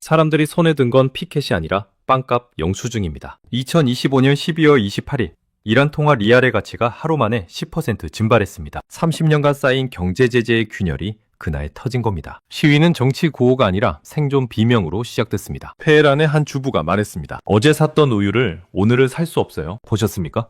사람들이 손에 든 건 피켓이 아니라 빵값 영수증입니다. 2025년 12월 28일 이란 통화 리알의 가치가 하루 만에 10% 증발했습니다. 30년간 쌓인 경제 제재의 균열이 그날 터진 겁니다. 시위는 정치 구호가 아니라 생존 비명으로 시작됐습니다. 테헤란의 한 주부가 말했습니다. 어제 샀던 우유를 오늘은 살 수 없어요. 보셨습니까?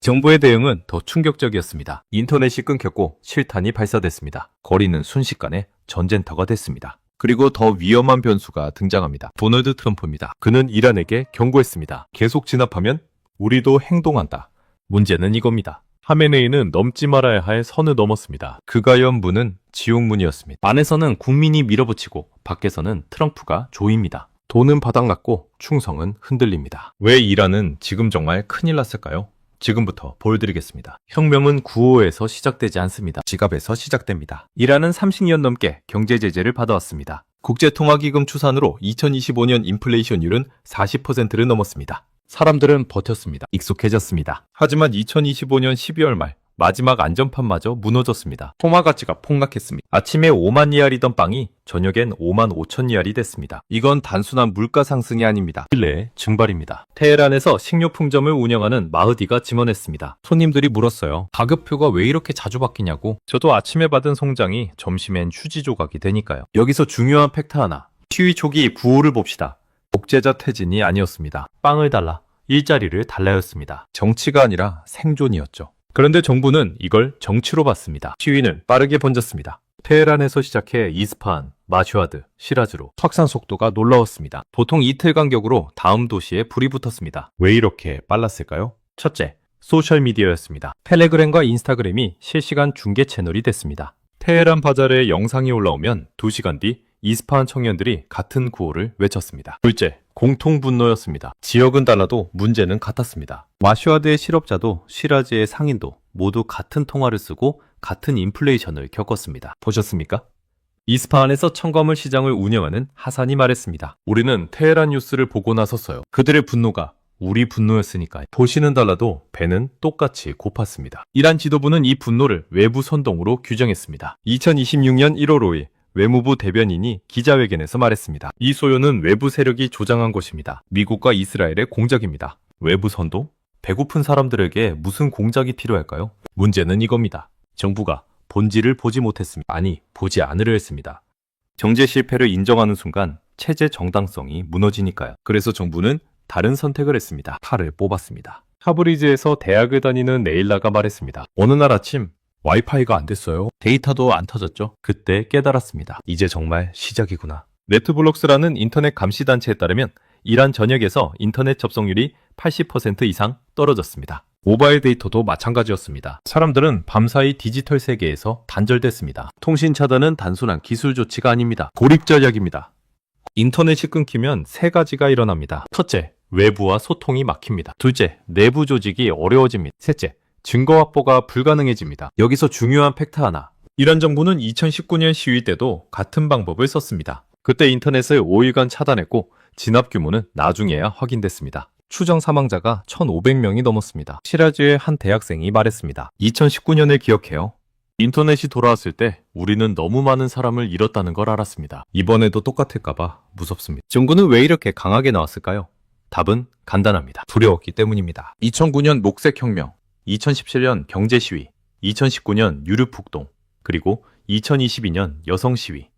정부의 대응은 더 충격적이었습니다. 인터넷이 끊겼고 실탄이 발사됐습니다. 거리는 순식간에 전쟁터가 됐습니다. 그리고 더 위험한 변수가 등장합니다. 도널드 트럼프입니다. 그는 이란에게 경고했습니다. 계속 진압하면 우리도 행동한다. 문제는 이겁니다. 하메네이는 넘지 말아야 할 선을 넘었습니다. 그가 연 문은 지옥문이었습니다. 안에서는 국민이 밀어붙이고 밖에서는 트럼프가 조입니다. 돈은 바닥났고 충성은 흔들립니다. 왜 이란은 지금 정말 큰일 났을까요? 지금부터 보여드리겠습니다. 혁명은 구호에서 시작되지 않습니다. 지갑에서 시작됩니다. 이란은 30년 넘게 경제 제재를 받아왔습니다. 국제통화기금 추산으로 2025년 인플레이션율은 40%를 넘었습니다. 사람들은 버텼습니다. 익숙해졌습니다. 하지만 2025년 12월 말 마지막 안전판마저 무너졌습니다. 통화 가치가 폭락했습니다. 아침에 5만 리알이던 빵이 저녁엔 5만 5천 리알이 됐습니다. 이건 단순한 물가 상승이 아닙니다. 신뢰의 증발입니다. 테헤란에서 식료품점을 운영하는 마흐디가 증언했습니다. 손님들이 물었어요. 가격표가 왜 이렇게 자주 바뀌냐고. 저도 아침에 받은 송장이 점심엔 휴지 조각이 되니까요. 여기서 중요한 팩트 하나. 시위 초기 구호를 봅시다. 독재자 퇴진이 아니었습니다. 빵을 달라, 일자리를 달라였습니다. 정치가 아니라 생존이었죠. 그런데 정부는 이걸 정치로 봤습니다. 시위는 빠르게 번졌습니다. 테헤란에서 시작해 이스파한, 마슈아드, 시라즈로 확산 속도가 놀라웠습니다. 보통 이틀 간격으로 다음 도시에 불이 붙었습니다. 왜 이렇게 빨랐을까요? 첫째, 소셜미디어였습니다. 텔레그램과 인스타그램이 실시간 중계 채널이 됐습니다. 테헤란 바자르의 영상이 올라오면 2시간 뒤 이스파한 청년들이 같은 구호를 외쳤습니다. 둘째, 공통 분노였습니다. 지역은 달라도 문제는 같았습니다. 마슈아드의 실업자도 시라즈의 상인도 모두 같은 통화를 쓰고 같은 인플레이션을 겪었습니다. 보셨습니까? 이스파한에서 청과물 시장을 운영하는 하산이 말했습니다. 우리는 테헤란 뉴스를 보고 나섰어요. 그들의 분노가 우리 분노였으니까요. 도시는 달라도 배는 똑같이 고팠습니다. 이란 지도부는 이 분노를 외부 선동으로 규정했습니다. 2026년 1월 5일 외무부 대변인이 기자회견에서 말했습니다. 이 소요는 외부 세력이 조장한 것입니다. 미국과 이스라엘의 공작입니다. 외부 선동? 배고픈 사람들에게 무슨 공작이 필요할까요? 문제는 이겁니다. 정부가 본질을 보지 못했습니다. 아니, 보지 않으려 했습니다. 정제 실패를 인정하는 순간 체제 정당성이 무너지니까요. 그래서 정부는 다른 선택을 했습니다. 칼을 뽑았습니다. 타브리즈에서 대학을 다니는 네일라가 말했습니다. 어느 날 아침 와이파이가 안 됐어요. 데이터도 안 터졌죠. 그때 깨달았습니다. 이제 정말 시작이구나. 네트블록스라는 인터넷 감시단체에 따르면 이란 전역에서 인터넷 접속률이 80% 이상 떨어졌습니다. 모바일 데이터도 마찬가지였습니다. 사람들은 밤사이 디지털 세계에서 단절됐습니다. 통신 차단은 단순한 기술 조치가 아닙니다. 고립 전략입니다. 인터넷이 끊기면 세 가지가 일어납니다. 첫째, 외부와 소통이 막힙니다. 둘째, 내부 조직이 어려워집니다. 셋째, 증거 확보가 불가능해집니다. 여기서 중요한 팩트 하나. 이란 정부는 2019년 시위 때도 같은 방법을 썼습니다. 그때 인터넷을 5일간 차단했고 진압 규모는 나중에야 확인됐습니다. 추정 사망자가 1,500명이 넘었습니다. 시라즈의 한 대학생이 말했습니다. 2019년을 기억해요. 인터넷이 돌아왔을 때 우리는 너무 많은 사람을 잃었다는 걸 알았습니다. 이번에도 똑같을까봐 무섭습니다. 정부는 왜 이렇게 강하게 나왔을까요? 답은 간단합니다. 두려웠기 때문입니다. 2009년 녹색혁명, 2017년 경제시위, 2019년 유류폭동, 그리고 2022년 여성시위.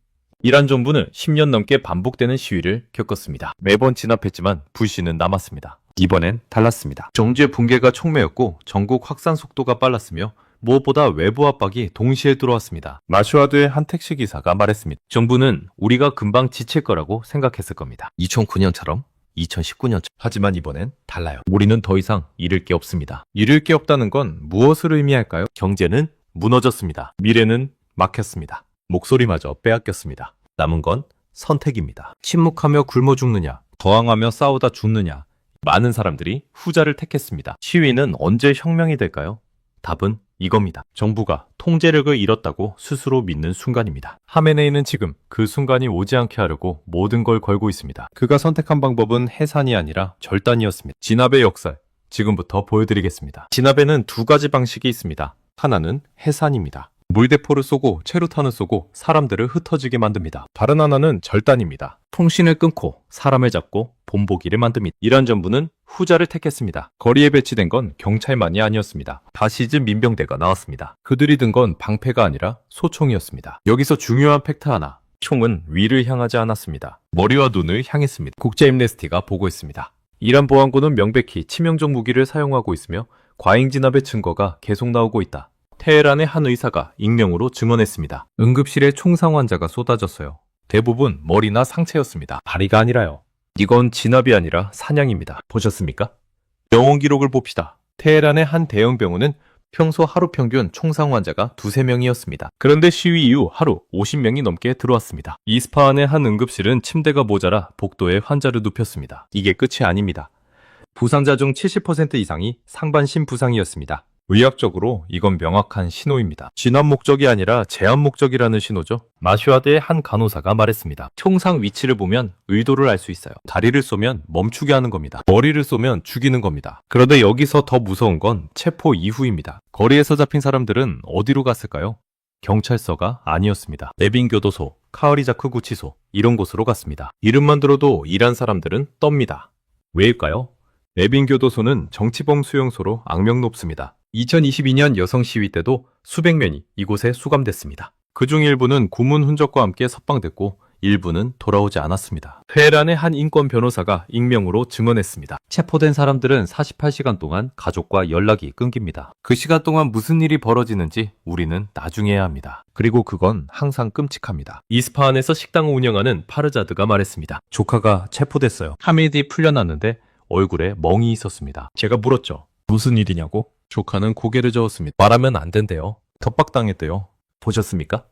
이란 정부는 10년 넘게 반복되는 시위를 겪었습니다. 매번 진압했지만 불씨는 남았습니다. 이번엔 달랐습니다. 정주의 붕괴가 촉매였고 전국 확산 속도가 빨랐으며 무엇보다 외부 압박이 동시에 들어왔습니다. 마슈아드의 한 택시기사가 말했습니다. 정부는 우리가 금방 지칠 거라고 생각했을 겁니다. 2009년처럼 2019년처럼. 하지만 이번엔 달라요. 우리는 더 이상 잃을 게 없습니다. 잃을 게 없다는 건 무엇을 의미할까요? 경제는 무너졌습니다. 미래는 막혔습니다. 목소리마저 빼앗겼습니다. 남은 건 선택입니다. 침묵하며 굶어 죽느냐, 저항하며 싸우다 죽느냐. 많은 사람들이 후자를 택했습니다. 시위는 언제 혁명이 될까요? 답은 이겁니다. 정부가 통제력을 잃었다고 스스로 믿는 순간입니다. 하메네이는 지금 그 순간이 오지 않게 하려고 모든 걸 걸고 있습니다. 그가 선택한 방법은 해산이 아니라 절단이었습니다. 진압의 역사, 지금부터 보여드리겠습니다. 진압에는 두 가지 방식이 있습니다. 하나는 해산입니다. 물대포를 쏘고 체류탄을 쏘고 사람들을 흩어지게 만듭니다. 다른 하나는 절단입니다. 통신을 끊고 사람을 잡고 본보기를 만듭니다. 이란 정부는 후자를 택했습니다. 거리에 배치된 건 경찰만이 아니었습니다. 바시즈 민병대가 나왔습니다. 그들이 든 건 방패가 아니라 소총이었습니다. 여기서 중요한 팩트 하나. 총은 위를 향하지 않았습니다. 머리와 눈을 향했습니다. 국제 엠네스티가 보고했습니다. 이란 보안군은 명백히 치명적 무기를 사용하고 있으며 과잉 진압의 증거가 계속 나오고 있다. 테헤란의 한 의사가 익명으로 증언했습니다. 응급실에 총상 환자가 쏟아졌어요. 대부분 머리나 상체였습니다. 다리가 아니라요. 이건 진압이 아니라 사냥입니다. 보셨습니까? 병원 기록을 봅시다. 테헤란의 한 대형 병원은 평소 하루 평균 총상 환자가 2~3명이었습니다. 그런데 시위 이후 하루 50명이 넘게 들어왔습니다. 이스파한의 한 응급실은 침대가 모자라 복도에 환자를 눕혔습니다. 이게 끝이 아닙니다. 부상자 중 70% 이상이 상반신 부상이었습니다. 의학적으로 이건 명확한 신호입니다. 진압 목적이 아니라 제압 목적이라는 신호죠. 마슈아드의 한 간호사가 말했습니다. 총상 위치를 보면 의도를 알 수 있어요. 다리를 쏘면 멈추게 하는 겁니다. 머리를 쏘면 죽이는 겁니다. 그런데 여기서 더 무서운 건 체포 이후입니다. 거리에서 잡힌 사람들은 어디로 갔을까요? 경찰서가 아니었습니다. 레빈 교도소, 카흐리자크 구치소 이런 곳으로 갔습니다. 이름만 들어도 이란 사람들은 떱니다. 왜일까요? 레빈 교도소는 정치범 수용소로 악명 높습니다. 2022년 여성 시위 때도 수백 명이 이곳에 수감됐습니다. 그중 일부는 고문 흔적과 함께 석방됐고 일부는 돌아오지 않았습니다. 테헤란의 한 인권 변호사가 익명으로 증언했습니다. 체포된 사람들은 48시간 동안 가족과 연락이 끊깁니다. 그 시간 동안 무슨 일이 벌어지는지 우리는 나중에 해야 합니다. 그리고 그건 항상 끔찍합니다. 이스파한에서 식당을 운영하는 파르자드가 말했습니다. 조카가 체포됐어요. 하미디 풀려났는데 얼굴에 멍이 있었습니다. 제가 물었죠. 무슨 일이냐고? 조카는 고개를 저었습니다. 말하면 안 된대요. 협박당했대요. 보셨습니까?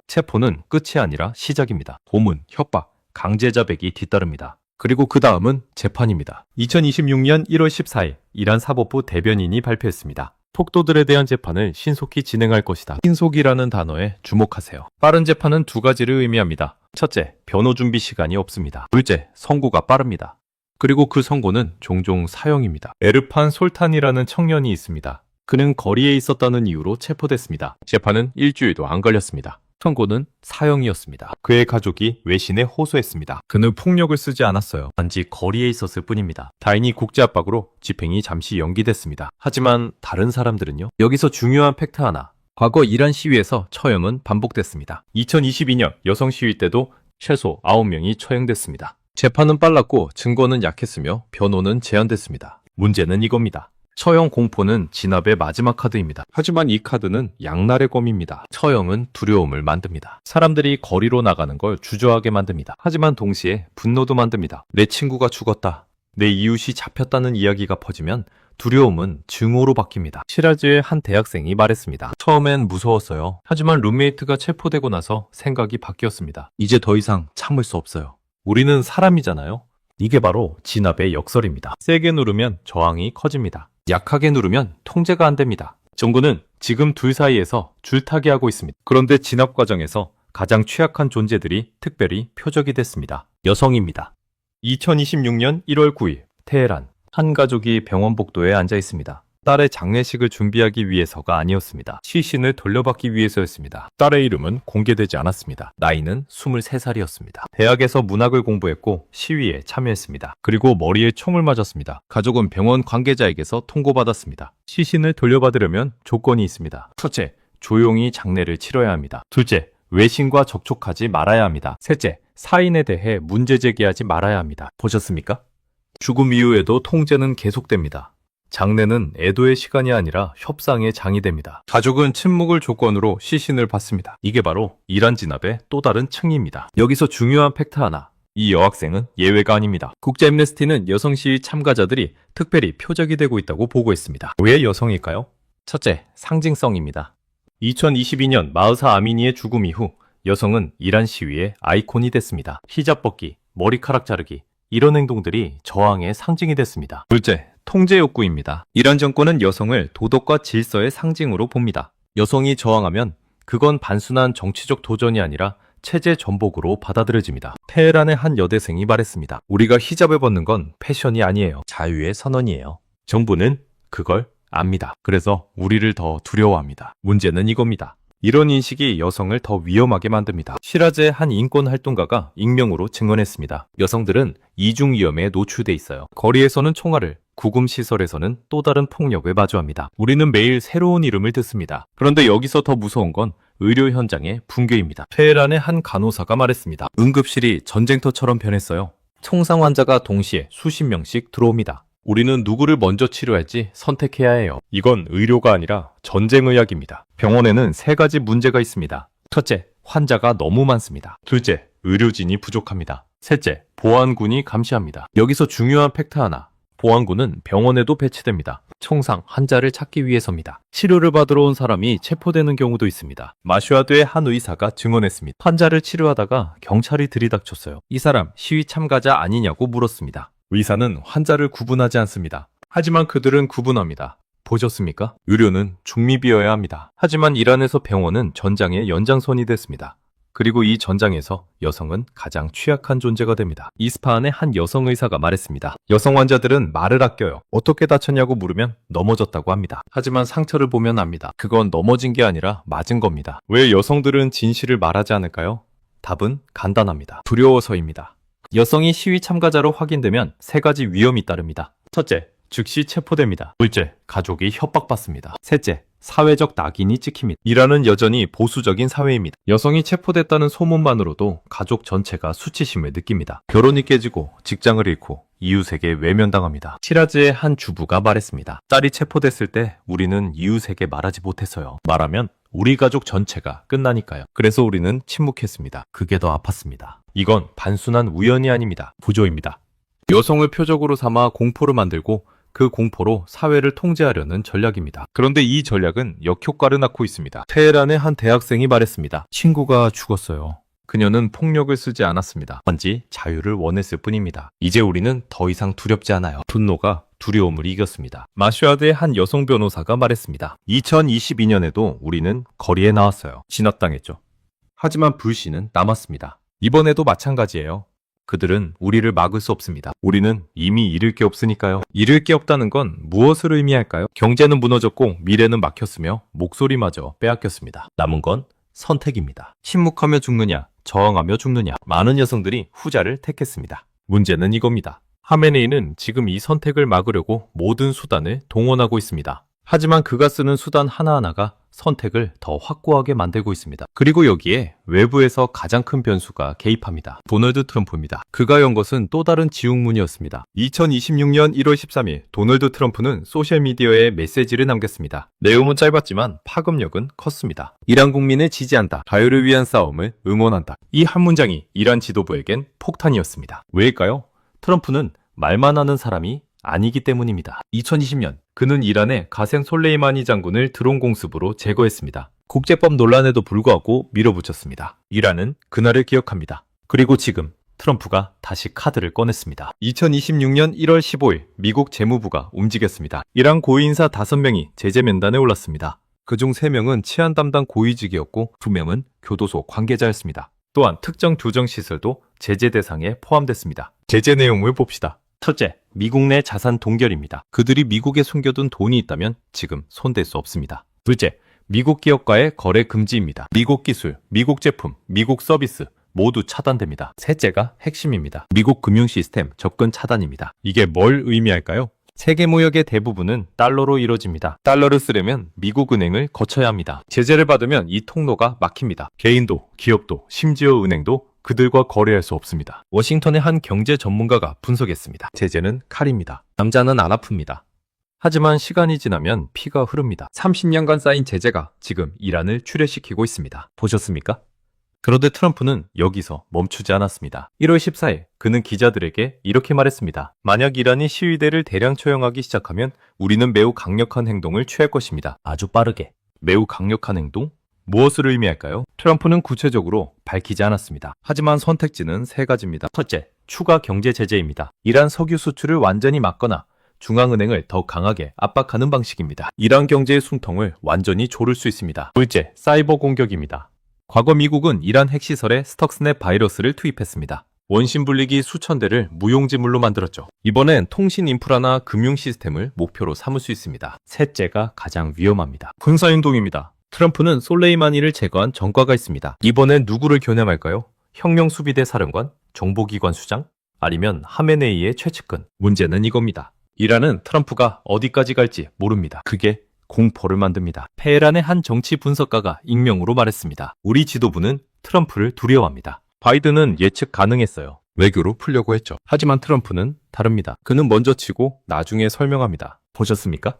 체포는 끝이 아니라 시작입니다. 고문, 협박, 강제 자백이 뒤따릅니다. 그리고 그 다음은 재판입니다. 2026년 1월 14일 이란 사법부 대변인이 발표했습니다. 폭도들에 대한 재판을 신속히 진행할 것이다. 신속이라는 단어에 주목하세요. 빠른 재판은 두 가지를 의미합니다. 첫째, 변호 준비 시간이 없습니다. 둘째, 선고가 빠릅니다. 그리고 그 선고는 종종 사형입니다. 에르판 솔탄이라는 청년이 있습니다. 그는 거리에 있었다는 이유로 체포됐습니다. 재판은 일주일도 안 걸렸습니다. 선고는 사형이었습니다. 그의 가족이 외신에 호소했습니다. 그는 폭력을 쓰지 않았어요. 단지 거리에 있었을 뿐입니다. 다행히 국제 압박으로 집행이 잠시 연기됐습니다. 하지만 다른 사람들은요? 여기서 중요한 팩트 하나. 과거 이란 시위에서 처형은 반복됐습니다. 2022년 여성 시위 때도 최소 9명이 처형됐습니다. 재판은 빨랐고 증거는 약했으며 변호는 제한됐습니다. 문제는 이겁니다. 처형 공포는 진압의 마지막 카드입니다. 하지만 이 카드는 양날의 검입니다. 처형은 두려움을 만듭니다. 사람들이 거리로 나가는 걸 주저하게 만듭니다. 하지만 동시에 분노도 만듭니다. 내 친구가 죽었다. 내 이웃이 잡혔다는 이야기가 퍼지면 두려움은 증오로 바뀝니다. 시라즈의 한 대학생이 말했습니다. 처음엔 무서웠어요. 하지만 룸메이트가 체포되고 나서 생각이 바뀌었습니다. 이제 더 이상 참을 수 없어요. 우리는 사람이잖아요. 이게 바로 진압의 역설입니다. 세게 누르면 저항이 커집니다. 약하게 누르면 통제가 안 됩니다. 정부는 지금 둘 사이에서 줄타기 하고 있습니다. 그런데 진압 과정에서 가장 취약한 존재들이 특별히 표적이 됐습니다. 여성입니다. 2026년 1월 9일 테헤란 한 가족이 병원 복도에 앉아 있습니다. 딸의 장례식을 준비하기 위해서가 아니었습니다. 시신을 돌려받기 위해서였습니다. 딸의 이름은 공개되지 않았습니다. 나이는 23살이었습니다. 대학에서 문학을 공부했고 시위에 참여했습니다. 그리고 머리에 총을 맞았습니다. 가족은 병원 관계자에게서 통보받았습니다. 시신을 돌려받으려면 조건이 있습니다. 첫째, 조용히 장례를 치러야 합니다. 둘째, 외신과 접촉하지 말아야 합니다. 셋째, 사인에 대해 문제 제기하지 말아야 합니다. 보셨습니까? 죽음 이후에도 통제는 계속됩니다. 장례는 애도의 시간이 아니라 협상의 장이 됩니다. 가족은 침묵을 조건으로 시신을 받습니다. 이게 바로 이란 진압의 또 다른 층입니다. 여기서 중요한 팩트 하나. 이 여학생은 예외가 아닙니다. 국제 엠네스티는 여성 시위 참가자들이 특별히 표적이 되고 있다고 보고했습니다. 왜 여성일까요? 첫째, 상징성입니다. 2022년 마흐사 아미니의 죽음 이후 여성은 이란 시위의 아이콘이 됐습니다. 히잡 벗기, 머리카락 자르기 이런 행동들이 저항의 상징이 됐습니다. 둘째, 통제 욕구입니다. 이란 정권은 여성을 도덕과 질서의 상징으로 봅니다. 여성이 저항하면 그건 단순한 정치적 도전이 아니라 체제 전복으로 받아들여집니다. 테헤란의 한 여대생이 말했습니다. 우리가 히잡을 벗는 건 패션이 아니에요. 자유의 선언이에요. 정부는 그걸 압니다. 그래서 우리를 더 두려워합니다. 문제는 이겁니다. 이런 인식이 여성을 더 위험하게 만듭니다. 시라즈의 한 인권활동가가 익명으로 증언했습니다. 여성들은 이중 위험에 노출돼 있어요. 거리에서는 총알을, 구금시설에서는 또 다른 폭력을 마주합니다. 우리는 매일 새로운 이름을 듣습니다. 그런데 여기서 더 무서운 건 의료 현장의 붕괴입니다. 테헤란의 한 간호사가 말했습니다. 응급실이 전쟁터처럼 변했어요. 총상 환자가 동시에 수십 명씩 들어옵니다. 우리는 누구를 먼저 치료할지 선택해야 해요. 이건 의료가 아니라 전쟁의학입니다. 병원에는 세 가지 문제가 있습니다. 첫째, 환자가 너무 많습니다. 둘째, 의료진이 부족합니다. 셋째, 보안군이 감시합니다. 여기서 중요한 팩트 하나. 보안군은 병원에도 배치됩니다. 총상 환자를 찾기 위해서입니다. 치료를 받으러 온 사람이 체포되는 경우도 있습니다. 마슈아드의 한 의사가 증언했습니다. 환자를 치료하다가 경찰이 들이닥쳤어요. 이 사람 시위 참가자 아니냐고 물었습니다. 의사는 환자를 구분하지 않습니다. 하지만 그들은 구분합니다. 보셨습니까? 의료는 중립이어야 합니다. 하지만 이란에서 병원은 전장의 연장선이 됐습니다. 그리고 이 전장에서 여성은 가장 취약한 존재가 됩니다. 이스파한의 한 여성 의사가 말했습니다. 여성 환자들은 말을 아껴요. 어떻게 다쳤냐고 물으면 넘어졌다고 합니다. 하지만 상처를 보면 압니다. 그건 넘어진 게 아니라 맞은 겁니다. 왜 여성들은 진실을 말하지 않을까요? 답은 간단합니다. 두려워서입니다. 여성이 시위 참가자로 확인되면 세 가지 위험이 따릅니다. 첫째, 즉시 체포됩니다. 둘째, 가족이 협박받습니다. 셋째, 사회적 낙인이 찍힙니다. 이란은 여전히 보수적인 사회입니다. 여성이 체포됐다는 소문만으로도 가족 전체가 수치심을 느낍니다. 결혼이 깨지고 직장을 잃고 이웃에게 외면당합니다. 시라즈의 한 주부가 말했습니다. 딸이 체포됐을 때 우리는 이웃에게 말하지 못했어요. 말하면 우리 가족 전체가 끝나니까요. 그래서 우리는 침묵했습니다. 그게 더 아팠습니다. 이건 단순한 우연이 아닙니다. 구조입니다. 여성을 표적으로 삼아 공포를 만들고 그 공포로 사회를 통제하려는 전략입니다. 그런데 이 전략은 역효과를 낳고 있습니다. 테헤란의 한 대학생이 말했습니다. 친구가 죽었어요. 그녀는 폭력을 쓰지 않았습니다. 단지 자유를 원했을 뿐입니다. 이제 우리는 더 이상 두렵지 않아요. 분노가 두려움을 이겼습니다. 마슈아드의 한 여성 변호사가 말했습니다. 2022년에도 우리는 거리에 나왔어요. 진압당했죠. 하지만 불씨는 남았습니다. 이번에도 마찬가지예요. 그들은 우리를 막을 수 없습니다. 우리는 이미 잃을 게 없으니까요. 잃을 게 없다는 건 무엇을 의미할까요? 경제는 무너졌고 미래는 막혔으며 목소리마저 빼앗겼습니다. 남은 건 선택입니다. 침묵하며 죽느냐, 저항하며 죽느냐. 많은 여성들이 후자를 택했습니다. 문제는 이겁니다. 하메네이는 지금 이 선택을 막으려고 모든 수단을 동원하고 있습니다. 하지만 그가 쓰는 수단 하나하나가 선택을 더 확고하게 만들고 있습니다. 그리고 여기에 외부에서 가장 큰 변수가 개입합니다. 도널드 트럼프입니다. 그가 연 것은 또 다른 지옥문이었습니다. 2026년 1월 13일 도널드 트럼프는 소셜미디어에 메시지를 남겼습니다. 내용은 짧았지만 파급력은 컸습니다. 이란 국민을 지지한다. 자유를 위한 싸움을 응원한다. 이 한 문장이 이란 지도부에겐 폭탄이었습니다. 왜일까요? 트럼프는 말만 하는 사람이 아니기 때문입니다. 2020년 그는 이란의 가셈 솔레이마니 장군을 드론 공습으로 제거했습니다. 국제법 논란에도 불구하고 밀어붙였습니다. 이란은 그날을 기억합니다. 그리고 지금 트럼프가 다시 카드를 꺼냈습니다. 2026년 1월 15일 미국 재무부가 움직였습니다. 이란 고위인사 5명이 제재 명단에 올랐습니다. 그중 3명은 치안 담당 고위직이었고 2명은 교도소 관계자였습니다. 또한 특정 교정시설도 제재 대상에 포함됐습니다. 제재 내용을 봅시다. 첫째, 미국 내 자산 동결입니다. 그들이 미국에 숨겨둔 돈이 있다면 지금 손댈 수 없습니다. 둘째, 미국 기업과의 거래 금지입니다. 미국 기술, 미국 제품, 미국 서비스 모두 차단됩니다. 셋째가 핵심입니다. 미국 금융 시스템 접근 차단입니다. 이게 뭘 의미할까요? 세계 무역의 대부분은 달러로 이루어집니다. 달러를 쓰려면 미국 은행을 거쳐야 합니다. 제재를 받으면 이 통로가 막힙니다. 개인도, 기업도, 심지어 은행도 그들과 거래할 수 없습니다. 워싱턴의 한 경제 전문가가 분석했습니다. 제재는 칼입니다. 남자는 안 아픕니다. 하지만 시간이 지나면 피가 흐릅니다. 30년간 쌓인 제재가 지금 이란을 출혈시키고 있습니다. 보셨습니까? 그런데 트럼프는 여기서 멈추지 않았습니다. 1월 14일 그는 기자들에게 이렇게 말했습니다. 만약 이란이 시위대를 대량 처형하기 시작하면 우리는 매우 강력한 행동을 취할 것입니다. 아주 빠르게. 매우 강력한 행동? 무엇을 의미할까요? 트럼프는 구체적으로 밝히지 않았습니다. 하지만 선택지는 3가지입니다. 첫째, 추가 경제 제재입니다. 이란 석유 수출을 완전히 막거나 중앙은행을 더 강하게 압박하는 방식입니다. 이란 경제의 숨통을 완전히 조를 수 있습니다. 둘째, 사이버 공격입니다. 과거 미국은 이란 핵시설에 스톡스넷 바이러스를 투입했습니다. 원심 불리기 수천 대를 무용지물로 만들었죠. 이번엔 통신 인프라나 금융 시스템을 목표로 삼을 수 있습니다. 셋째가 가장 위험합니다. 군사행동입니다. 트럼프는 솔레이마니를 제거한 전과가 있습니다. 이번엔 누구를 겨냥할까요? 혁명수비대 사령관? 정보기관 수장? 아니면 하메네이의 최측근? 문제는 이겁니다. 이란은 트럼프가 어디까지 갈지 모릅니다. 그게 공포를 만듭니다. 테헤란의 한 정치 분석가가 익명으로 말했습니다. 우리 지도부는 트럼프를 두려워합니다. 바이든은 예측 가능했어요. 외교로 풀려고 했죠. 하지만 트럼프는 다릅니다. 그는 먼저 치고 나중에 설명합니다. 보셨습니까?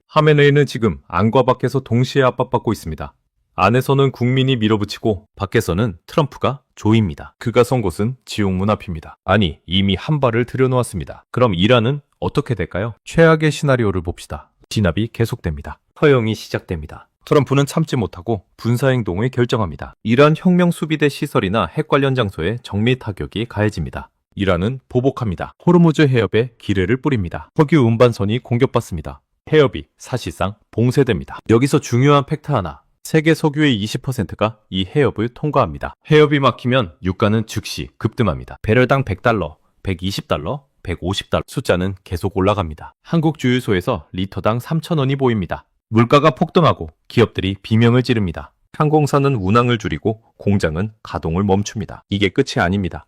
하메네이는 지금 안과 밖에서 동시에 압박받고 있습니다. 안에서는 국민이 밀어붙이고 밖에서는 트럼프가 조입니다. 그가 선 곳은 지옥문 앞입니다. 아니, 이미 한 발을 들여놓았습니다. 그럼 이란은 어떻게 될까요? 최악의 시나리오를 봅시다. 진압이 계속됩니다. 허용이 시작됩니다. 트럼프는 참지 못하고 군사행동을 결정합니다. 이란 혁명수비대 시설이나 핵 관련 장소에 정밀 타격이 가해집니다. 이란은 보복합니다. 호르무즈 해협에 기뢰를 뿌립니다. 석유 운반선이 공격받습니다. 해협이 사실상 봉쇄됩니다. 여기서 중요한 팩트 하나. 세계 석유의 20%가 이 해협을 통과합니다. 해협이 막히면 유가는 즉시 급등합니다. 배럴당 100달러, 120달러, 150달러. 숫자는 계속 올라갑니다. 한국 주유소에서 리터당 3,000원이 보입니다. 물가가 폭등하고 기업들이 비명을 지릅니다. 항공사는 운항을 줄이고 공장은 가동을 멈춥니다. 이게 끝이 아닙니다.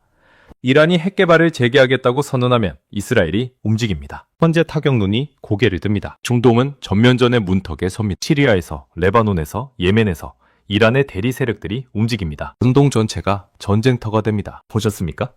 이란이 핵 개발을 재개하겠다고 선언하면 이스라엘이 움직입니다. 현재 타격론이 고개를 듭니다. 중동은 전면전의 문턱에 섭니다. 시리아에서, 레바논에서, 예멘에서 이란의 대리 세력들이 움직입니다. 중동 전체가 전쟁터가 됩니다. 보셨습니까?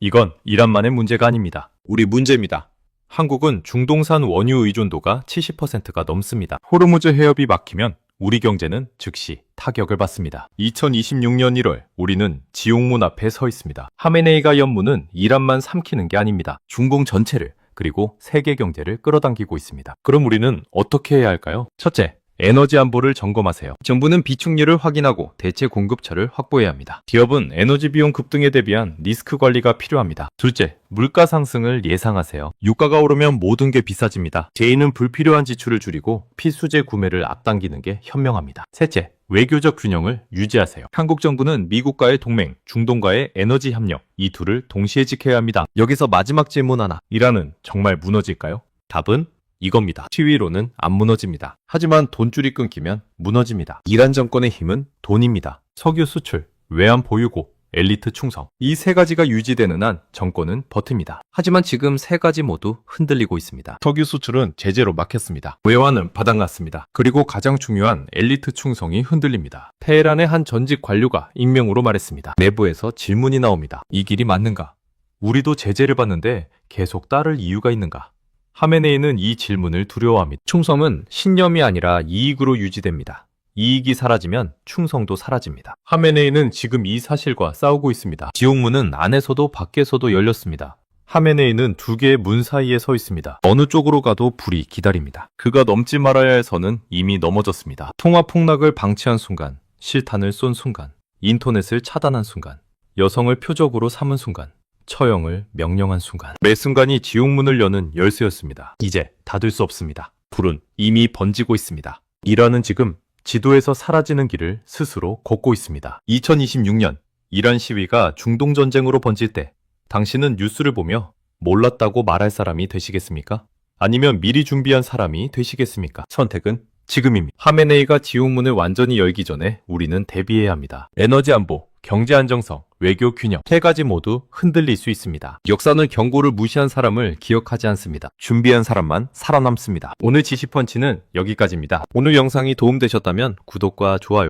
이건 이란만의 문제가 아닙니다. 우리 문제입니다. 한국은 중동산 원유 의존도가 70%가 넘습니다. 호르무즈 해협이 막히면 우리 경제는 즉시 타격을 받습니다. 2026년 1월 우리는 지옥문 앞에 서 있습니다. 하메네이가 연문은 이란만 삼키는 게 아닙니다. 중동 전체를 그리고 세계 경제를 끌어당기고 있습니다. 그럼 우리는 어떻게 해야 할까요? 첫째, 에너지 안보를 점검하세요. 정부는 비축률을 확인하고 대체 공급처를 확보해야 합니다. 기업은 에너지 비용 급등에 대비한 리스크 관리가 필요합니다. 둘째, 물가 상승을 예상하세요. 유가가 오르면 모든 게 비싸집니다. 개인은 불필요한 지출을 줄이고 필수재 구매를 앞당기는 게 현명합니다. 셋째, 외교적 균형을 유지하세요. 한국 정부는 미국과의 동맹, 중동과의 에너지 협력, 이 둘을 동시에 지켜야 합니다. 여기서 마지막 질문 하나. 이란은 정말 무너질까요? 답은 이겁니다. 시위로는 안 무너집니다. 하지만 돈줄이 끊기면 무너집니다. 이란 정권의 힘은 돈입니다. 석유 수출, 외환 보유고, 엘리트 충성. 이 세 가지가 유지되는 한 정권은 버팁니다. 하지만 지금 세 가지 모두 흔들리고 있습니다. 석유 수출은 제재로 막혔습니다. 외환은 바닥났습니다. 그리고 가장 중요한 엘리트 충성이 흔들립니다. 테헤란의 한 전직 관료가 익명으로 말했습니다. 내부에서 질문이 나옵니다. 이 길이 맞는가? 우리도 제재를 받는데 계속 따를 이유가 있는가? 하메네이는 이 질문을 두려워합니다. 충성은 신념이 아니라 이익으로 유지됩니다. 이익이 사라지면 충성도 사라집니다. 하메네이는 지금 이 사실과 싸우고 있습니다. 지옥문은 안에서도 밖에서도 열렸습니다. 하메네이는 두 개의 문 사이에 서 있습니다. 어느 쪽으로 가도 불이 기다립니다. 그가 넘지 말아야 할 선은 이미 넘어졌습니다. 통화 폭락을 방치한 순간, 실탄을 쏜 순간, 인터넷을 차단한 순간, 여성을 표적으로 삼은 순간, 처형을 명령한 순간, 매 순간이 지옥문을 여는 열쇠였습니다. 이제 닫을 수 없습니다. 불은 이미 번지고 있습니다. 이란은 지금 지도에서 사라지는 길을 스스로 걷고 있습니다. 2026년 이란 시위가 중동 전쟁으로 번질 때 당신은 뉴스를 보며 몰랐다고 말할 사람이 되시겠습니까? 아니면 미리 준비한 사람이 되시겠습니까? 선택은 지금입니다. 하메네이가 지옥문을 완전히 열기 전에 우리는 대비해야 합니다. 에너지 안보, 경제 안정성, 외교 균형, 세 가지 모두 흔들릴 수 있습니다. 역사는 경고를 무시한 사람을 기억하지 않습니다. 준비한 사람만 살아남습니다. 오늘 지시펀치는 여기까지입니다. 오늘 영상이 도움되셨다면 구독과 좋아요,